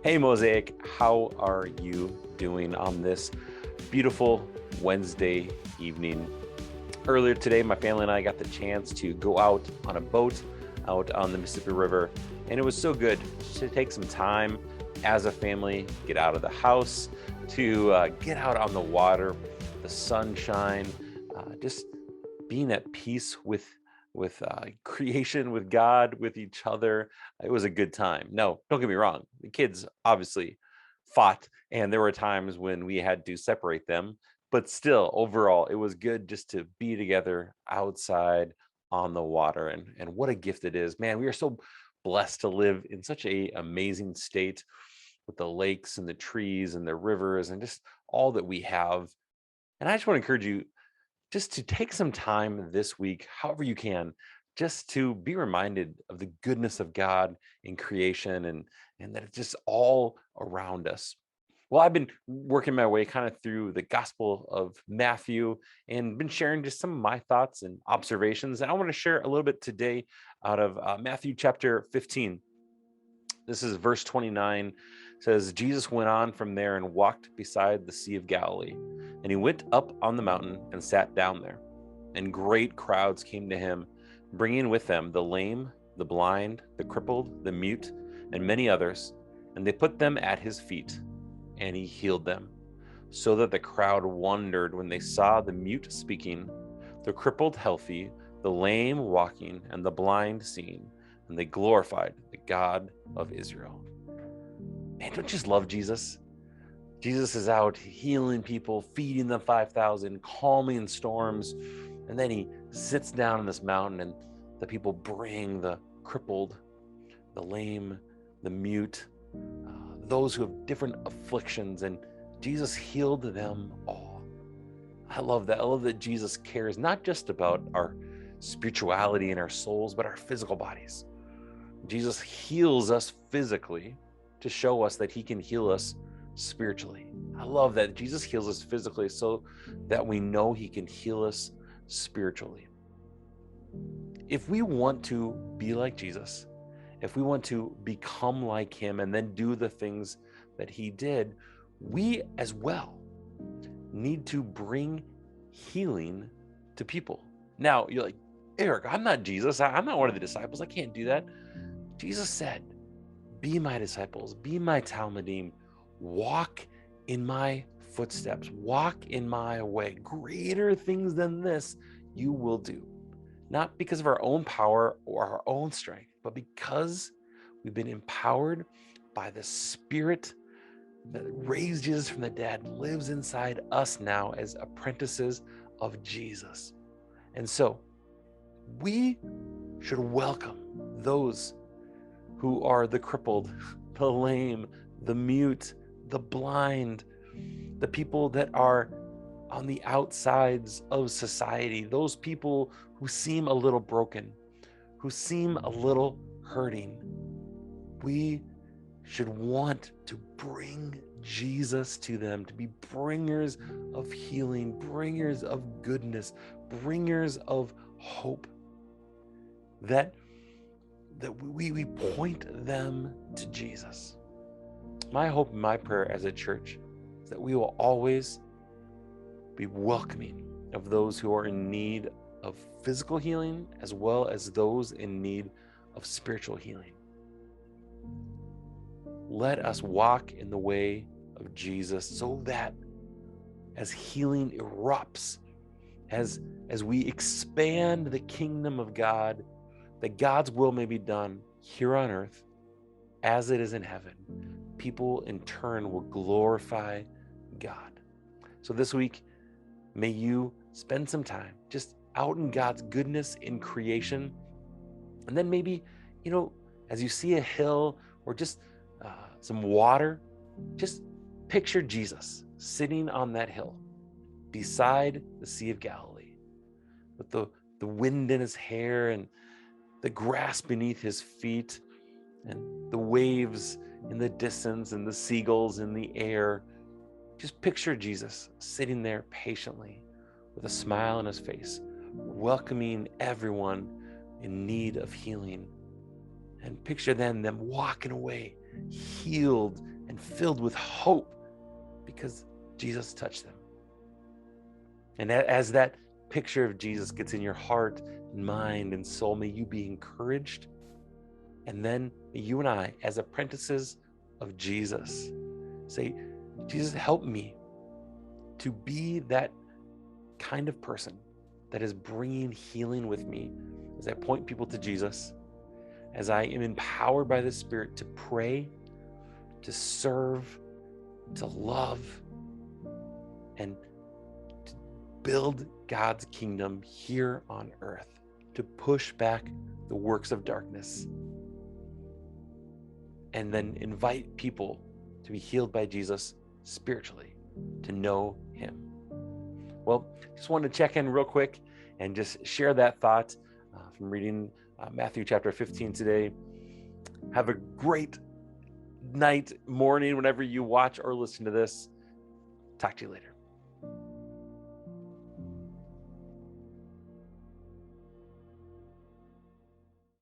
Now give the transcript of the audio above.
Hey Mosaic, how are you doing on this beautiful Wednesday evening? Earlier today, my family and I got the chance to go out on a boat out on the Mississippi River, and it was so good to take some time as a family, get out of the house, to get out on the water, the sunshine, just being at peace with creation, with God, with each other. It was a good time. No, don't get me wrong. The kids obviously fought, and there were times when we had to separate them. But still, overall, it was good just to be together outside on the water. And what a gift it is, man! We are so blessed to live in such a amazing state with the lakes and the trees and the rivers and just all that we have. And I just want to encourage you just to take some time this week, however you can, just to be reminded of the goodness of God in creation and that it's just all around us. Well, I've been working my way kind of through the Gospel of Matthew and been sharing just some of my thoughts and observations. And I want to share a little bit today out of Matthew chapter 15. This is verse 29. It says, Jesus went on from there and walked beside the Sea of Galilee. And he went up on the mountain and sat down there. And great crowds came to him, bringing with them the lame, the blind, the crippled, the mute, and many others. And they put them at his feet, and he healed them. So that the crowd wondered when they saw the mute speaking, the crippled healthy, the lame walking, and the blind seeing. And they glorified the God of Israel. Man, don't you just love Jesus? Jesus is out healing people, feeding the 5,000, calming storms. And then he sits down on this mountain and the people bring the crippled, the lame, the mute, those who have different afflictions, and Jesus healed them all. I love that. I love that Jesus cares not just about our spirituality and our souls, but our physical bodies. Jesus heals us physically to show us that he can heal us spiritually. I love that Jesus heals us physically so that we know he can heal us spiritually. If we want to be like Jesus, if we want to become like him and then do the things that he did, we as well need to bring healing to people. Now, you're like, Erik, I'm not Jesus. I'm not one of the disciples. I can't do that. Jesus said, be my disciples, be my Talmudim, walk in my footsteps, walk in my way. Greater things than this you will do. Not because of our own power or our own strength, but because we've been empowered by the Spirit that raised Jesus from the dead, lives inside us now as apprentices of Jesus. And so we should welcome those who are the crippled, the lame, the mute, the blind, the people that are on the outsides of society, those people who seem a little broken, who seem a little hurting. We should want to bring Jesus to them, to be bringers of healing, bringers of goodness, bringers of hope, that we point them to Jesus. My hope and my prayer as a church is that we will always be welcoming of those who are in need of physical healing as well as those in need of spiritual healing. Let us walk in the way of Jesus so that as healing erupts, as we expand the kingdom of God, that God's will may be done here on earth as it is in heaven. People in turn will glorify God. So this week, may you spend some time just out in God's goodness in creation. And then maybe, as you see a hill or just some water, just picture Jesus sitting on that hill beside the Sea of Galilee with the wind in his hair and the grass beneath his feet and the waves in the distance and the seagulls in the air. Just picture Jesus sitting there patiently with a smile on his face, welcoming everyone in need of healing. And picture then them walking away, healed and filled with hope because Jesus touched them. And as that picture of Jesus gets in your heart and mind and soul, may you be encouraged. And then you and I, as apprentices of Jesus, say, Jesus, help me to be that kind of person that is bringing healing with me as I point people to Jesus, as I am empowered by the Spirit to pray, to serve, to love, and to build God's kingdom here on earth, to push back the works of darkness, and then invite people to be healed by Jesus spiritually, to know him. Well, just wanted to check in real quick and just share that thought from reading Matthew chapter 15 today. Have a great night, morning, whenever you watch or listen to this. Talk to you later.